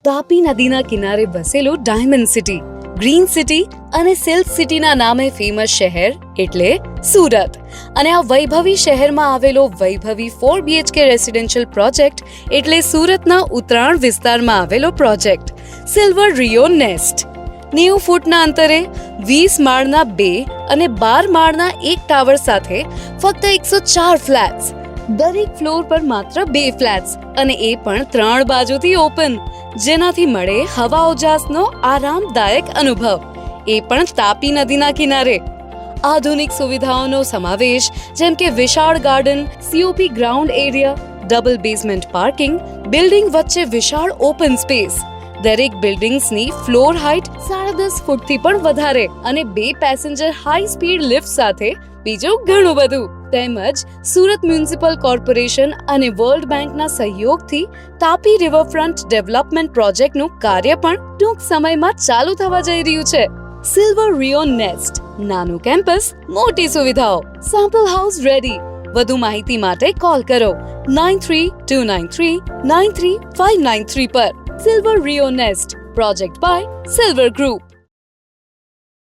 તાપી નદીના કિનારે વસેલું ડાયમંડ સિટી, ગ્રીન સિટી અને સિલ્ક સિટીના નામે ફેમસ શહેર એટલે સુરત. અને આ વૈભવી શહેરમાં આવેલો વૈભવી 4 BHK રેસિડેન્શિયલ પ્રોજેક્ટ એટલે સુરતના ઉત્તરાયણ વિસ્તારમાં આવેલો પ્રોજેક્ટ સિલ્વર રિયો નેસ્ટ. 90 ફૂટના અંતરે 20 માળના 2 અને 12 માળના 1 ટાવર સાથે ફક્ત 104 ફ્લેટ્સ. દરેક ફ્લોર પર માત્ર 2 ફ્લેટ્સ અને એ પણ 3 બાજુથી ઓપન, જેનાથી મળે હવા ઉજાસનો આરામદાયક અનુભવ, એ પણ તાપી નદીના કિનારે. આધુનિક સુવિધાઓનો સમાવેશ જેમ કે વિશાળ garden, COP ground area, double basement parking, building વચ્ચે વિશાળ ઓપન સ્પેસ, દરેક બિલ્ડિંગ્સની ફ્લોર હાઇટ 10.5 ફૂટથી પણ વધારે અને 2 પેસેન્જર હાઈ સ્પીડ લિફ્ટ સાથે બીજું ઘણું બધું. તેમજ સુરત મ્યુનિસિપલ કોર્પોરેશન અને વર્લ્ડ બેંકના સહયોગથી તાપી રિવરફ્રન્ટ ડેવલપમેન્ટ પ્રોજેક્ટનું કાર્ય પણ ટૂંક સમયમાં ચાલુ થવા જઈ રહ્યું છે. સિલ્વર રિયો નેસ્ટ, નાનું કેમ્પસ, મોટી સુવિધાઓ, સેમ્પલ હાઉસ રેડી. વધુ માહિતી માટે કોલ કરો 9329393593 પર. Silver Rio Nest, project by Silver group.